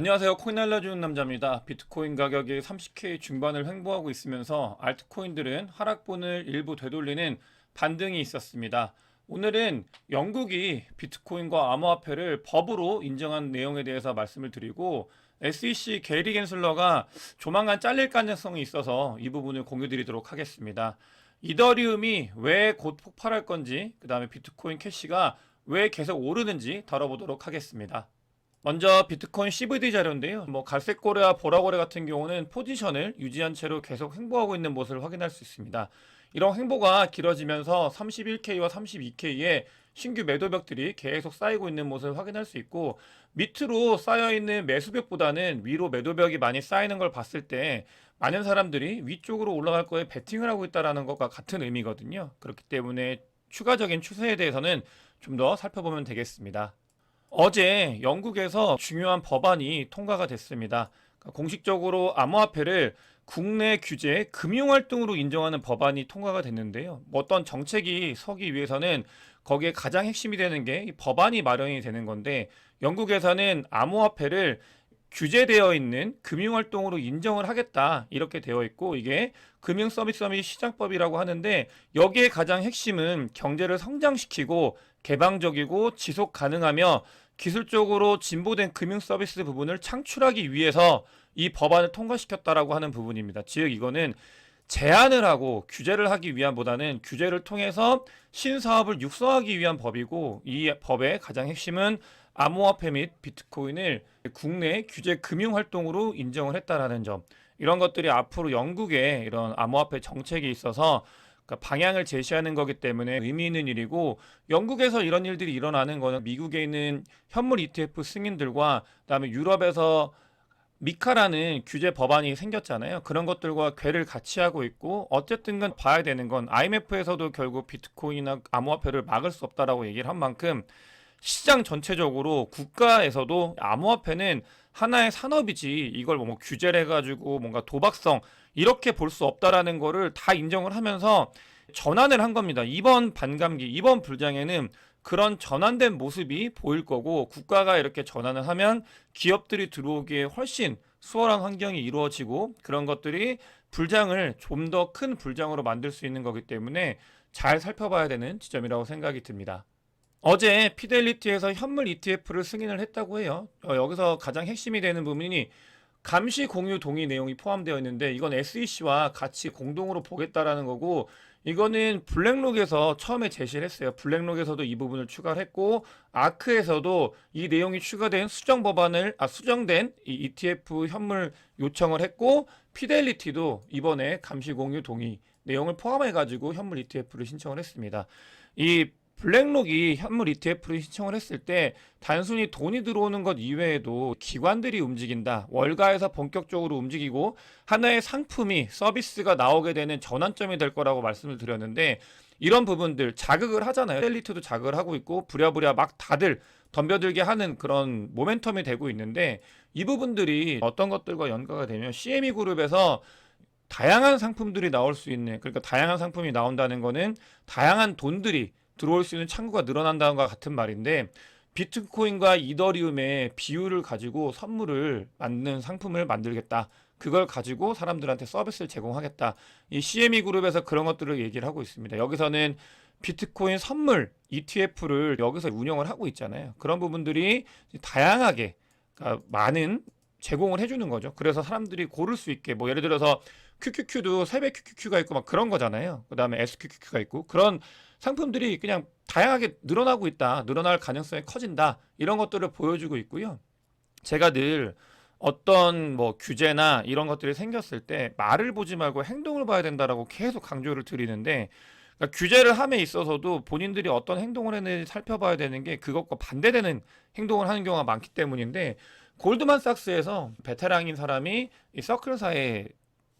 안녕하세요. 코인 알려주는 남자입니다. 비트코인 가격이 30K 중반을 횡보하고 있으면서 알트코인들은 하락분을 일부 되돌리는 반등이 있었습니다. 오늘은 영국이 비트코인과 암호화폐를 법으로 인정한 내용에 대해서 말씀을 드리고 SEC 게리 겐슬러가 조만간 잘릴 가능성이 있어서 이 부분을 공유드리도록 하겠습니다. 이더리움이 왜 곧 폭발할 건지, 그 다음에 비트코인 캐시가 왜 계속 오르는지 다뤄보도록 하겠습니다. 먼저 비트코인 CVD 자료인데요. 갈색고래와 보라고래 같은 경우는 포지션을 유지한 채로 계속 횡보하고 있는 모습을 확인할 수 있습니다. 이런 횡보가 길어지면서 31K와 32K의 신규 매도벽들이 계속 쌓이고 있는 모습을 확인할 수 있고, 밑으로 쌓여있는 매수벽보다는 위로 매도벽이 많이 쌓이는 걸 봤을 때 많은 사람들이 위쪽으로 올라갈 거에 베팅을 하고 있다는 것과 같은 의미거든요. 그렇기 때문에 추가적인 추세에 대해서는 좀 더 살펴보면 되겠습니다. 어제 영국에서 중요한 법안이 통과가 됐습니다. 그러니까 공식적으로 암호화폐를 국내 규제 금융활동으로 인정하는 법안이 통과가 됐는데요. 어떤 정책이 서기 위해서는 거기에 가장 핵심이 되는 게 이 법안이 마련이 되는 건데, 영국에서는 암호화폐를 규제되어 있는 금융활동으로 인정을 하겠다 이렇게 되어 있고, 이게 금융서비스 및 시장법이라고 하는데, 여기에 가장 핵심은 경제를 성장시키고 개방적이고 지속 가능하며 기술적으로 진보된 금융서비스 부분을 창출하기 위해서 이 법안을 통과시켰다라고 하는 부분입니다. 즉 이거는 제한을 하고 규제를 하기 위함보다는 규제를 통해서 신사업을 육성하기 위한 법이고, 이 법의 가장 핵심은 암호화폐 및 비트코인을 국내 규제 금융 활동으로 인정을 했다라는 점. 이런 것들이 앞으로 영국의 이런 암호화폐 정책에 있어서 방향을 제시하는 거기 때문에 의미 있는 일이고, 영국에서 이런 일들이 일어나는 거는 미국에 있는 현물 ETF 승인들과 그다음에 유럽에서 미카라는 규제 법안이 생겼잖아요. 그런 것들과 궤를 같이 하고 있고, 어쨌든 간 봐야 되는 건 IMF에서도 결국 비트코인이나 암호화폐를 막을 수 없다라고 얘기를 한 만큼, 시장 전체적으로 국가에서도 암호화폐는 하나의 산업이지 이걸 뭐 규제를 해가지고 뭔가 도박성 이렇게 볼 수 없다라는 거를 다 인정을 하면서 전환을 한 겁니다. 이번 반감기, 이번 불장에는 그런 전환된 모습이 보일 거고, 국가가 이렇게 전환을 하면 기업들이 들어오기에 훨씬 수월한 환경이 이루어지고, 그런 것들이 불장을 좀 더 큰 불장으로 만들 수 있는 거기 때문에 잘 살펴봐야 되는 지점이라고 생각이 듭니다. 어제 피델리티에서 현물 ETF를 승인을 했다고 해요. 여기서 가장 핵심이 되는 부분이 감시 공유 동의 내용이 포함되어 있는데, 이건 SEC와 같이 공동으로 보겠다라는 거고, 이거는 블랙록에서 처음에 제시를 했어요. 블랙록에서도 이 부분을 추가를 했고, 아크에서도 이 내용이 추가된 수정된 이 ETF 현물 요청을 했고, 피델리티도 이번에 감시 공유 동의 내용을 포함해가지고 현물 ETF를 신청을 했습니다. 이 블랙록이 현물 ETF를 신청을 했을 때 단순히 돈이 들어오는 것 이외에도 기관들이 움직인다, 월가에서 본격적으로 움직이고 하나의 상품이 서비스가 나오게 되는 전환점이 될 거라고 말씀을 드렸는데, 이런 부분들 자극을 하잖아요. 셀리트도 자극을 하고 있고 부랴부랴 막 다들 덤벼들게 하는 그런 모멘텀이 되고 있는데, 이 부분들이 어떤 것들과 연관가 되면 CME 그룹에서 다양한 상품들이 나올 수 있는, 그러니까 다양한 상품이 나온다는 거는 다양한 돈들이 들어올 수 있는 창구가 늘어난다는 것과 같은 말인데, 비트코인과 이더리움의 비율을 가지고 선물을 만드는 상품을 만들겠다, 그걸 가지고 사람들한테 서비스를 제공하겠다, 이 CME 그룹에서 그런 것들을 얘기를 하고 있습니다. 여기서는 비트코인 선물 ETF를 여기서 운영을 하고 있잖아요. 그런 부분들이 다양하게, 그러니까 많은 제공을 해주는 거죠. 그래서 사람들이 고를 수 있게, 뭐 예를 들어서 QQQ도 세배 QQQ가 있고 막 그런 거잖아요. 그 다음에 SQQQ가 있고, 그런 상품들이 그냥 다양하게 늘어나고 있다, 늘어날 가능성이 커진다, 이런 것들을 보여주고 있고요. 제가 늘 어떤 뭐 규제나 이런 것들이 생겼을 때 말을 보지 말고 행동을 봐야 된다라고 계속 강조를 드리는데, 그러니까 규제를 함에 있어서도 본인들이 어떤 행동을 했는지 살펴봐야 되는 게 그것과 반대되는 행동을 하는 경우가 많기 때문인데, 골드만삭스에서 베테랑인 사람이 이 서클사에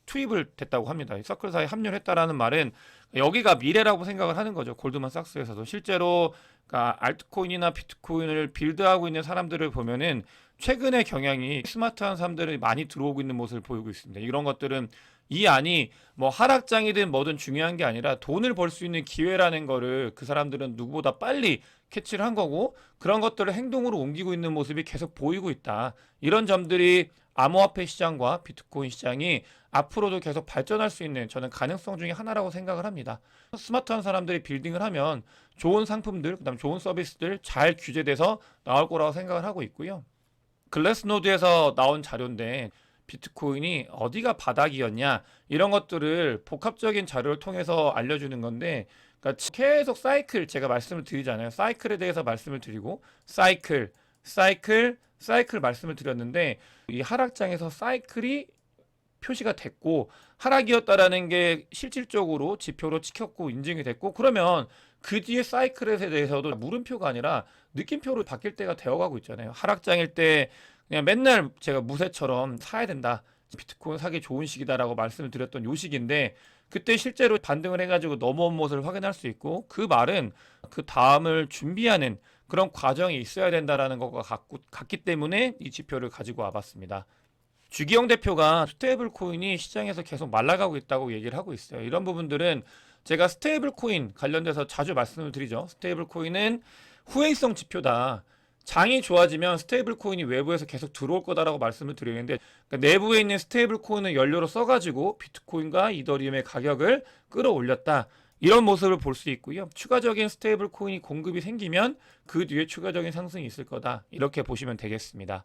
투입을 됐다고 합니다. 이 서클사에 합류를 했다라는 말은 여기가 미래라고 생각을 하는 거죠. 골드만삭스에서도 실제로 그러니까 알트코인이나 비트코인을 빌드하고 있는 사람들을 보면은 최근의 경향이 스마트한 사람들이 많이 들어오고 있는 모습을 보이고 있습니다. 이런 것들은 이 안이 뭐 하락장이든 뭐든 중요한 게 아니라 돈을 벌 수 있는 기회라는 거를 그 사람들은 누구보다 빨리 캐치를 한 거고, 그런 것들을 행동으로 옮기고 있는 모습이 계속 보이고 있다. 이런 점들이 암호화폐 시장과 비트코인 시장이 앞으로도 계속 발전할 수 있는 저는 가능성 중에 하나라고 생각을 합니다. 스마트한 사람들이 빌딩을 하면 좋은 상품들, 그다음 좋은 서비스들 잘 규제돼서 나올 거라고 생각을 하고 있고요. 글래스노드에서 나온 자료인데 비트코인이 어디가 바닥이었냐 이런 것들을 복합적인 자료를 통해서 알려주는 건데, 그러니까 계속 사이클, 제가 말씀을 드리잖아요. 사이클에 대해서 말씀을 드리고 사이클 말씀을 드렸는데, 이 하락장에서 사이클이 표시가 됐고 하락이었다라는 게 실질적으로 지표로 찍혔고 인증이 됐고, 그러면 그 뒤에 사이클에 대해서도 물음표가 아니라 느낌표로 바뀔 때가 되어가고 있잖아요. 하락장일 때 그냥 맨날 제가 무쇠처럼 사야 된다, 비트코인 사기 좋은 시기다라고 말씀을 드렸던 요 시기인데, 그때 실제로 반등을 해가지고 넘어온 모습을 확인할 수 있고, 그 말은 그 다음을 준비하는 그런 과정이 있어야 된다라는 것과 같기 때문에 이 지표를 가지고 와봤습니다. 주기영 대표가 스테이블 코인이 시장에서 계속 말라가고 있다고 얘기를 하고 있어요. 이런 부분들은 제가 스테이블 코인 관련돼서 자주 말씀을 드리죠. 스테이블 코인은 후행성 지표다. 장이 좋아지면 스테이블 코인이 외부에서 계속 들어올 거다라고 말씀을 드리는데, 그러니까 내부에 있는 스테이블 코인을 연료로 써가지고 비트코인과 이더리움의 가격을 끌어올렸다. 이런 모습을 볼 수 있고요. 추가적인 스테이블 코인이 공급이 생기면 그 뒤에 추가적인 상승이 있을 거다. 이렇게 보시면 되겠습니다.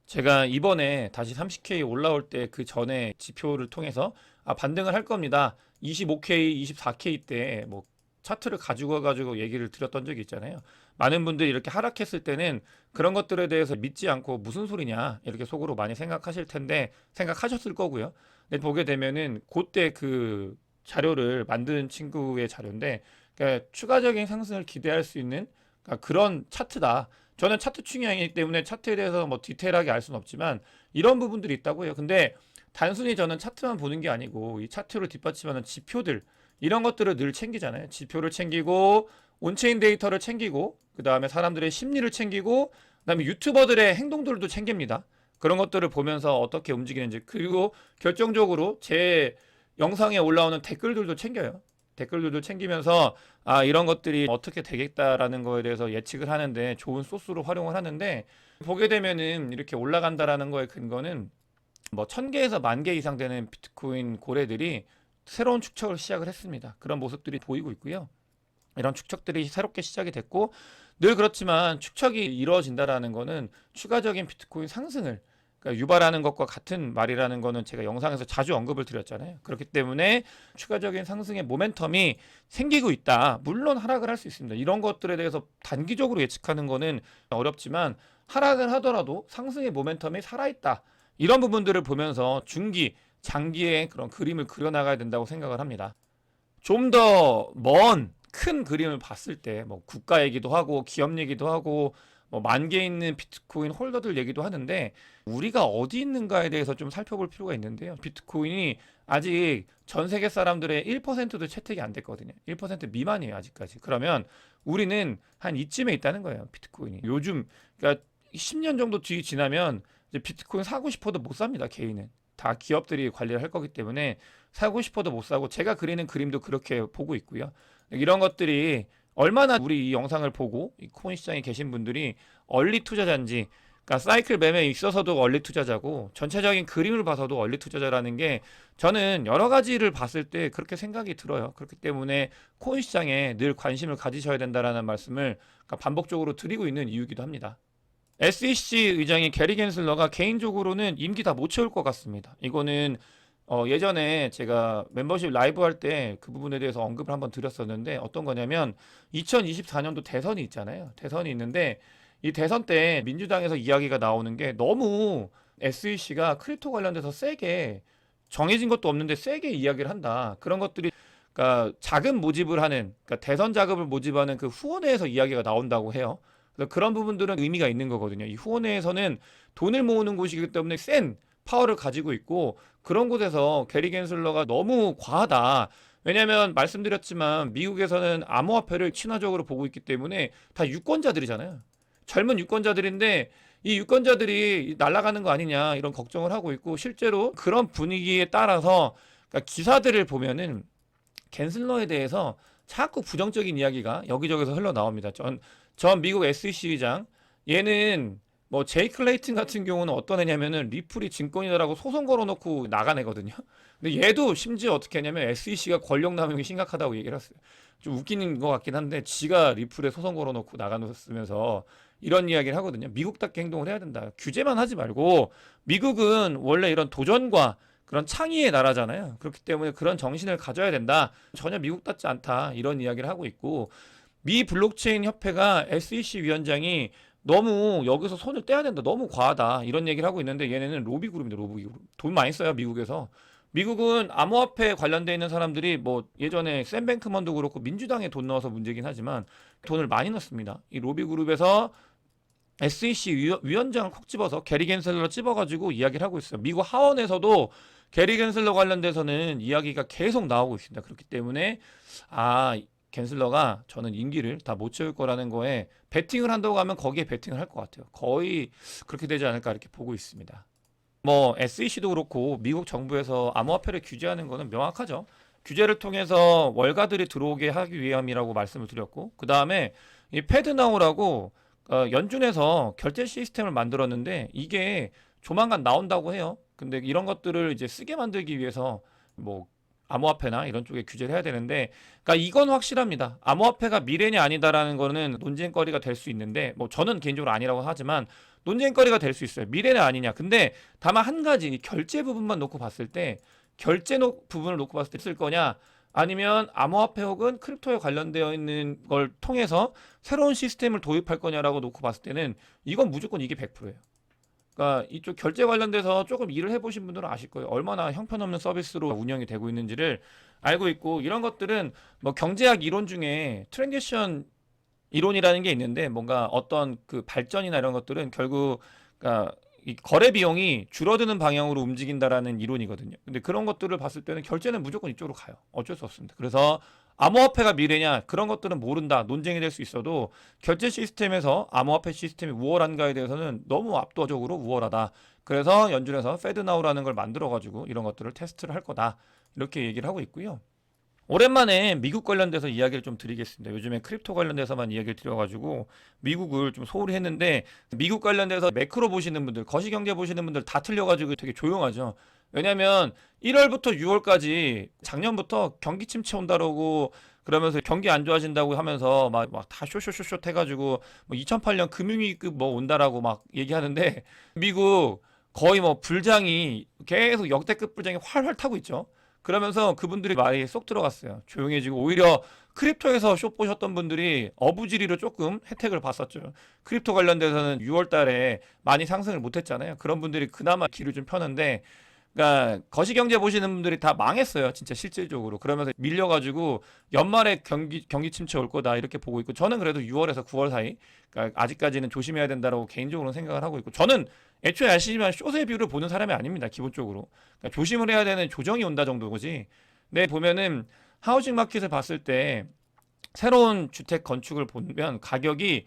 제가 이번에 다시 30K 올라올 때 그 전에 지표를 통해서 반등을 할 겁니다. 25K, 24K 때 뭐 차트를 가지고 와가지고 얘기를 드렸던 적이 있잖아요. 많은 분들이 이렇게 하락했을 때는 그런 것들에 대해서 믿지 않고 무슨 소리냐 이렇게 속으로 많이 생각하실 텐데, 생각하셨을 거고요. 근데 보게 되면은 그때 그 자료를 만든 친구의 자료인데, 그러니까 추가적인 상승을 기대할 수 있는 그러니까 그런 차트다. 저는 차트 충향이기 때문에 차트에 대해서 뭐 디테일하게 알 수는 없지만 이런 부분들이 있다고 해요. 근데 단순히 저는 차트만 보는 게 아니고 이 차트를 뒷받침하는 지표들, 이런 것들을 늘 챙기잖아요. 지표를 챙기고 온체인 데이터를 챙기고 그 다음에 사람들의 심리를 챙기고 그 다음에 유튜버들의 행동들도 챙깁니다. 그런 것들을 보면서 어떻게 움직이는지, 그리고 결정적으로 제 영상에 올라오는 댓글들도 챙겨요. 댓글들도 챙기면서 이런 것들이 어떻게 되겠다라는 거에 대해서 예측을 하는데 좋은 소스로 활용을 하는데, 보게 되면은 이렇게 올라간다라는 거의 근거는 뭐 1000개에서 10,000개 이상 되는 비트코인 고래들이 새로운 축적을 시작을 했습니다. 그런 모습들이 보이고 있고요. 이런 축적들이 새롭게 시작이 됐고, 늘 그렇지만 축적이 이루어진다라는 거는 추가적인 비트코인 상승을 그러니까 유발하는 것과 같은 말이라는 거는 제가 영상에서 자주 언급을 드렸잖아요. 그렇기 때문에 추가적인 상승의 모멘텀이 생기고 있다. 물론 하락을 할 수 있습니다. 이런 것들에 대해서 단기적으로 예측하는 거는 어렵지만 하락을 하더라도 상승의 모멘텀이 살아있다. 이런 부분들을 보면서 중기, 장기의 그런 그림을 그려나가야 된다고 생각을 합니다. 좀 더 먼 큰 그림을 봤을 때 뭐 국가 얘기도 하고 기업 얘기도 하고 뭐 10,000개 있는 비트코인 홀더들 얘기도 하는데, 우리가 어디 있는가에 대해서 좀 살펴볼 필요가 있는데요. 비트코인이 아직 전 세계 사람들의 1%도 채택이 안 됐거든요. 1% 미만이에요, 아직까지. 그러면 우리는 한 이쯤에 있다는 거예요, 비트코인이. 요즘 그러니까 10년 정도 뒤 지나면 이제 비트코인 사고 싶어도 못 삽니다, 개인은. 다 기업들이 관리를 할 거기 때문에 사고 싶어도 못 사고, 제가 그리는 그림도 그렇게 보고 있고요. 이런 것들이 얼마나 우리 이 영상을 보고 이 코인 시장에 계신 분들이 얼리 투자자인지, 그러니까 사이클 매매에 있어서도 얼리 투자자고 전체적인 그림을 봐서도 얼리 투자자라는 게 저는 여러 가지를 봤을 때 그렇게 생각이 들어요. 그렇기 때문에 코인 시장에 늘 관심을 가지셔야 된다라는 말씀을 그러니까 반복적으로 드리고 있는 이유이기도 합니다. SEC 의장인 게리 겐슬러가 개인적으로는 임기 다 못 채울 것 같습니다. 이거는 예전에 제가 멤버십 라이브 할 때 그 부분에 대해서 언급을 한번 드렸었는데, 어떤 거냐면 2024년도 대선이 있잖아요. 대선이 있는데 이 대선 때 민주당에서 이야기가 나오는 게, 너무 SEC가 크립토 관련돼서 세게 정해진 것도 없는데 세게 이야기를 한다. 그런 것들이 그러니까 자금 모집을 하는, 그러니까 대선 자금을 모집하는 그 후원회에서 이야기가 나온다고 해요. 그래서 그런 부분들은 의미가 있는 거거든요. 이 후원회에서는 돈을 모으는 곳이기 때문에 센 파워를 가지고 있고, 그런 곳에서 게리 겐슬러가 너무 과하다. 왜냐하면 말씀드렸지만 미국에서는 암호화폐를 친화적으로 보고 있기 때문에 다 유권자들이잖아요. 젊은 유권자들인데 이 유권자들이 날아가는 거 아니냐 이런 걱정을 하고 있고, 실제로 그런 분위기에 따라서 그러니까 기사들을 보면은 갠슬러에 대해서 자꾸 부정적인 이야기가 여기저기서 흘러나옵니다. 전 미국 SEC 의장, 얘는 뭐 제이크 레이튼 같은 경우는 어떤 애냐면은 리플이 증권이다라고 소송 걸어놓고 나간 애거든요. 근데 얘도 심지어 어떻게 하냐면 SEC가 권력 남용이 심각하다고 얘기를 했어요. 좀 웃기는 것 같긴 한데 지가 리플에 소송 걸어놓고 나가면서 이런 이야기를 하거든요. 미국답게 행동을 해야 된다. 규제만 하지 말고 미국은 원래 이런 도전과 그런 창의의 나라잖아요. 그렇기 때문에 그런 정신을 가져야 된다. 전혀 미국답지 않다. 이런 이야기를 하고 있고 미 블록체인 협회가 SEC 위원장이 너무 여기서 손을 떼야 된다. 너무 과하다. 이런 얘기를 하고 있는데 얘네는 로비 그룹입니다. 로비 그룹. 돈 많이 써요, 미국에서. 미국은 암호화폐 관련돼 있는 사람들이 뭐 예전에 샘 뱅크먼도 그렇고 민주당에 돈 넣어서 문제긴 하지만 돈을 많이 넣습니다. 이 로비 그룹에서 SEC 위원장을 콕 집어서 게리 갠슬러 집어가지고 이야기를 하고 있어요. 미국 하원에서도 게리 갠슬러 관련돼서는 이야기가 계속 나오고 있습니다. 그렇기 때문에 갠슬러가 저는 임기를 다 못 채울 거라는 거에 베팅을 한다고 하면 거기에 베팅을 할 것 같아요. 거의 그렇게 되지 않을까 이렇게 보고 있습니다. 뭐 SEC도 그렇고 미국 정부에서 암호화폐를 규제하는 거는 명확하죠. 규제를 통해서 월가들이 들어오게 하기 위함이라고 말씀을 드렸고 그 다음에 이 패드나우라고 연준에서 결제 시스템을 만들었는데 이게 조만간 나온다고 해요. 근데 이런 것들을 이제 쓰게 만들기 위해서 뭐 암호화폐나 이런 쪽에 규제를 해야 되는데, 그러니까 이건 확실합니다. 암호화폐가 미래냐 아니다라는 거는 논쟁거리가 될 수 있는데, 뭐 저는 개인적으로 아니라고 하지만 논쟁거리가 될 수 있어요. 미래냐 아니냐. 근데 다만 한 가지 결제 부분만 놓고 봤을 때, 부분을 놓고 봤을 때 쓸 거냐, 아니면 암호화폐 혹은 크립토에 관련되어 있는 걸 통해서 새로운 시스템을 도입할 거냐라고 놓고 봤을 때는 이건 무조건 이게 100%예요. 그러니까 이쪽 결제 관련돼서 조금 일을 해보신 분들은 아실 거예요. 얼마나 형편없는 서비스로 운영이 되고 있는지를 알고 있고, 이런 것들은 뭐 경제학 이론 중에 트랜지션 이론이라는 게 있는데, 뭔가 어떤 그 발전이나 이런 것들은 결국 그러니까 이 거래 비용이 줄어드는 방향으로 움직인다라는 이론이거든요. 근데 그런 것들을 봤을 때는 결제는 무조건 이쪽으로 가요. 어쩔 수 없습니다. 그래서 암호화폐가 미래냐 그런 것들은 모른다, 논쟁이 될 수 있어도 결제 시스템에서 암호화폐 시스템이 우월한가에 대해서는 너무 압도적으로 우월하다. 그래서 연준에서 패드나우라는 걸 만들어가지고 이런 것들을 테스트를 할 거다, 이렇게 얘기를 하고 있고요. 오랜만에 미국 관련돼서 이야기를 좀 드리겠습니다. 요즘에 크립토 관련돼서만 이야기를 드려가지고 미국을 좀 소홀히 했는데, 미국 관련돼서 매크로 보시는 분들, 거시경제 보시는 분들 다 틀려가지고 되게 조용하죠. 왜냐면 1월부터 6월까지 작년부터 경기 침체 온다라고 그러면서 경기 안 좋아진다고 하면서 막 다 쇼쇼쇼쇼 해가지고 뭐 2008년 금융위기급 뭐 온다라고 막 얘기하는데, 미국 거의 뭐 불장이 계속 역대급 불장이 활활 타고 있죠. 그러면서 그분들이 말이 쏙 들어갔어요. 조용해지고 오히려 크립토에서 쇼 보셨던 분들이 어부지리로 조금 혜택을 봤었죠. 크립토 관련돼서는 6월 달에 많이 상승을 못했잖아요. 그런 분들이 그나마 길을 좀 펴는데, 그러니까 거시경제 보시는 분들이 다 망했어요. 진짜 실질적으로. 그러면서 밀려가지고 연말에 경기 침체 올 거다 이렇게 보고 있고, 저는 그래도 6월에서 9월 사이, 그러니까 아직까지는 조심해야 된다라고 개인적으로 생각을 하고 있고, 저는 애초에 아시지만 숏의 뷰를 보는 사람이 아닙니다. 기본적으로. 그러니까 조심을 해야 되는 조정이 온다 정도지. 근데 보면은 하우징 마켓을 봤을 때 새로운 주택 건축을 보면 가격이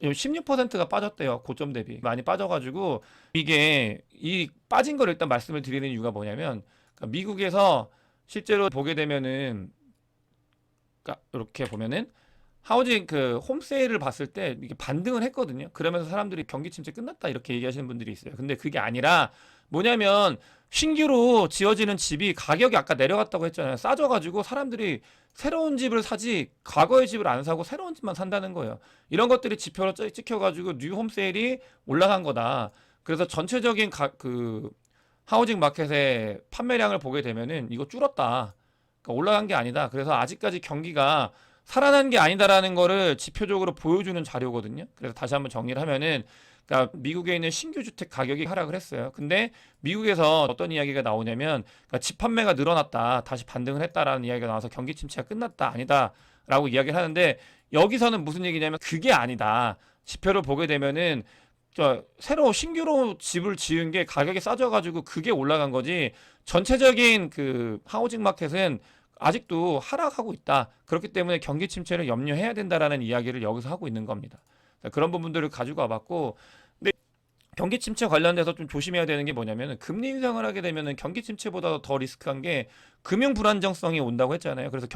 16%가 빠졌대요. 고점 대비 많이 빠져가지고, 이게 이 빠진 걸 일단 말씀을 드리는 이유가 뭐냐면, 그러니까 미국에서 실제로 보게 되면은, 그러니까 이렇게 보면은 하우징 그 홈세일을 봤을 때 이게 반등을 했거든요. 그러면서 사람들이 경기 침체 끝났다 이렇게 얘기하시는 분들이 있어요. 근데 그게 아니라 뭐냐면, 신규로 지어지는 집이 가격이 아까 내려갔다고 했잖아요. 싸져가지고 사람들이 새로운 집을 사지 과거의 집을 안 사고 새로운 집만 산다는 거예요. 이런 것들이 지표로 찍혀가지고 뉴 홈세일이 올라간 거다. 그래서 전체적인 그 하우징 마켓의 판매량을 보게 되면은 이거 줄었다. 그러니까 올라간 게 아니다. 그래서 아직까지 경기가 살아난 게 아니다라는 거를 지표적으로 보여주는 자료거든요. 그래서 다시 한번 정리를 하면은, 그러니까 미국에 있는 신규 주택 가격이 하락을 했어요. 근데 미국에서 어떤 이야기가 나오냐면, 그러니까 집 판매가 늘어났다, 다시 반등을 했다라는 이야기가 나와서 경기 침체가 끝났다, 아니다라고 이야기를 하는데, 여기서는 무슨 얘기냐면 그게 아니다. 지표를 보게 되면은 새로 신규로 집을 지은 게 가격이 싸져가지고 그게 올라간 거지, 전체적인 그 하우징 마켓은 아직도 하락하고 있다. 그렇기 때문에 경기 침체를 염려해야 된다라는 이야기를 여기서 하고 있는 겁니다. 그런 부분들을 가지고 와봤고, 근데 경기 침체 관련돼서 좀 조심해야 되는 게 뭐냐면 금리 인상을 하게 되면은 경기 침체보다 더 리스크한 게 금융 불안정성이 온다고 했잖아요. 그래서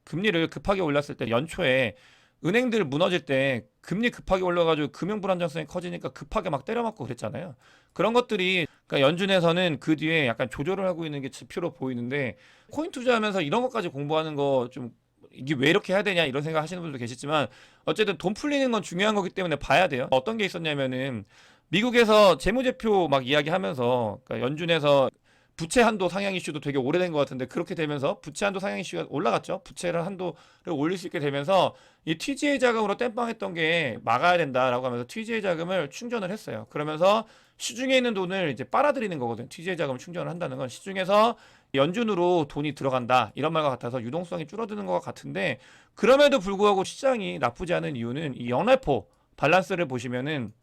금리를 급하게 올렸을 때 연초에 은행들 무너질 때 금리 급하게 올려가지고 금융 불안정성이 커지니까 급하게 막 때려맞고 그랬잖아요. 그런 것들이 그러니까 연준에서는 그 뒤에 약간 조절을 하고 있는 게 지표로 보이는데 코인 투자하면서 이런 것까지 공부하는 거 좀 이게 왜 이렇게 해야 되냐 이런 생각 하시는 분들도 계시지만 어쨌든 돈 풀리는 건 중요한 거기 때문에 봐야 돼요. 어떤 게 있었냐면은 미국에서 재무제표 막 이야기하면서 그러니까 연준에서 부채 한도 상향 이슈도 되게 오래된 것 같은데 그렇게 되면서 부채 한도 상향 이슈가 올라갔죠. 부채를 한도를 올릴 수 있게 되면서 이 TGA 자금으로 땜빵했던 게 막아야 된다라고 하면서 TGA 자금을 충전을 했어요. 그러면서 시중에 있는 돈을 이제 빨아들이는 거거든. TGA 자금을 충전을 한다는 건 시중에서 연준으로 돈이 들어간다 이런 말과 같아서 유동성이 줄어드는 것 같은데 그럼에도 불구하고 시장이 나쁘지 않은 이유는 이 영래포 밸런스를 보시면은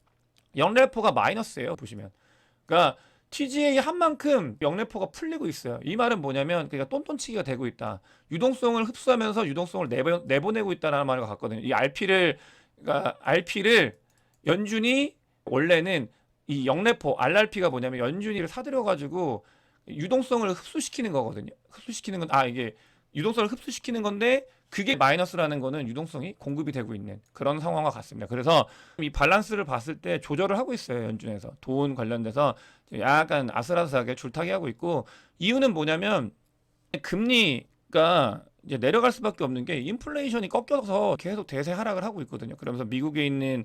영래포가 마이너스예요. 보시면. 그러니까 TGA 한 만큼 영래포가 풀리고 있어요. 이 말은 뭐냐면 그러니까 똔똔치기가 되고 있다. 유동성을 흡수하면서 유동성을 내보내고 있다라는 말과 같거든요. 이 RP를 연준이 원래는 이 영래포 RRP가 뭐냐면 연준이를 사들여 가지고 유동성을 흡수시키는 거거든요. 흡수시키는 건 이게 유동성을 흡수시키는 건데 그게 마이너스라는 거는 유동성이 공급이 되고 있는 그런 상황과 같습니다. 그래서 이 밸런스를 봤을 때 조절을 하고 있어요. 연준에서 돈 관련돼서 약간 아슬아슬하게 줄타기 하고 있고 이유는 뭐냐면 금리가 이제 내려갈 수밖에 없는 게 인플레이션이 꺾여서 계속 대세 하락을 하고 있거든요. 그러면서 미국에 있는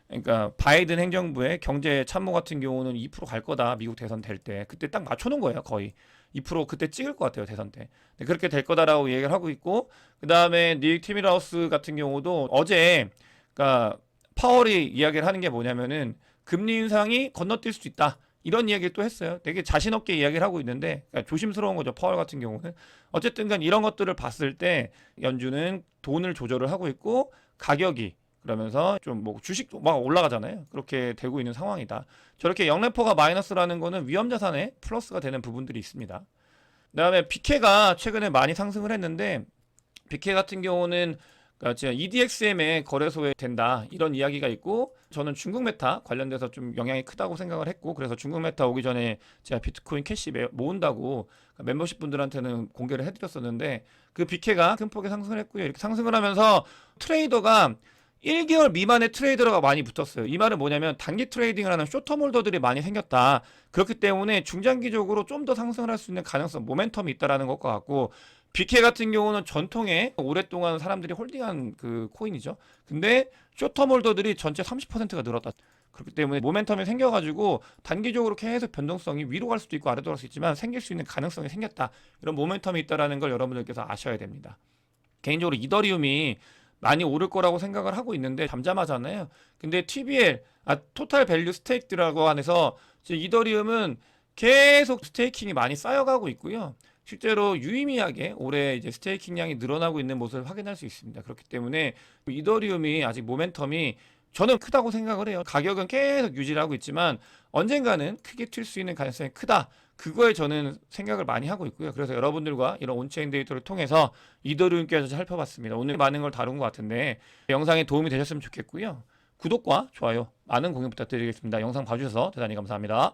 그러니까 바이든 행정부의 경제 참모 같은 경우는 2%갈 거다. 미국 대선 될 때. 그때 딱 맞춰놓은 거예요. 거의. 2% 그때 찍을 것 같아요. 대선 때. 네, 그렇게 될 거다라고 얘기를 하고 있고 그다음에 닉 티밀하우스 같은 경우도 어제 그러니까 파월이 이야기를 하는 게 뭐냐면은 금리 인상이 건너뛸 수 있다. 이런 이야기를 또 했어요. 되게 자신 없게 이야기를 하고 있는데 그러니까 조심스러운 거죠. 파월 같은 경우는. 어쨌든 간 이런 것들을 봤을 때 연준은 돈을 조절을 하고 있고 가격이 그러면서 좀 뭐 주식도 막 올라가잖아요. 그렇게 되고 있는 상황이다. 저렇게 영래포가 마이너스라는 거는 위험 자산에 플러스가 되는 부분들이 있습니다. 그다음에 비케가 최근에 많이 상승을 했는데 비케 같은 경우는 그러니까 EDXM의 거래소에 된다 이런 이야기가 있고 저는 중국 메타 관련돼서 좀 영향이 크다고 생각을 했고 그래서 중국 메타 오기 전에 제가 비트코인 캐시 모은다고 멤버십 분들한테는 공개를 해드렸었는데 그 비케가 큰 폭의 상승을 했고요. 이렇게 상승을 하면서 트레이더가 1개월 미만의 트레이더가 많이 붙었어요. 이 말은 뭐냐면 단기 트레이딩을 하는 쇼텀 홀더들이 많이 생겼다. 그렇기 때문에 중장기적으로 좀 더 상승을 할 수 있는 가능성, 모멘텀이 있다라는 것과 같고 BK 같은 경우는 전통에 오랫동안 사람들이 홀딩한 그 코인이죠. 근데 쇼텀 홀더들이 전체 30%가 늘었다. 그렇기 때문에 모멘텀이 생겨가지고 단기적으로 계속 변동성이 위로 갈 수도 있고 아래로 갈 수 있지만 생길 수 있는 가능성이 생겼다. 이런 모멘텀이 있다라는 걸 여러분들께서 아셔야 됩니다. 개인적으로 이더리움이 많이 오를 거라고 생각을 하고 있는데 잠잠하잖아요. 근데 TBL, 토탈 밸류 스테이크라고 해서 이더리움은 계속 스테이킹이 많이 쌓여가고 있고요. 실제로 유의미하게 올해 이제 스테이킹량이 늘어나고 있는 모습을 확인할 수 있습니다. 그렇기 때문에 이더리움이 아직 모멘텀이 저는 크다고 생각을 해요. 가격은 계속 유지를 하고 있지만 언젠가는 크게 튈 수 있는 가능성이 크다. 그거에 저는 생각을 많이 하고 있고요. 그래서 여러분들과 이런 온체인 데이터를 통해서 이더리움께서 살펴봤습니다. 오늘 많은 걸 다룬 것 같은데 영상에 도움이 되셨으면 좋겠고요. 구독과 좋아요 많은 공유 부탁드리겠습니다. 영상 봐주셔서 대단히 감사합니다.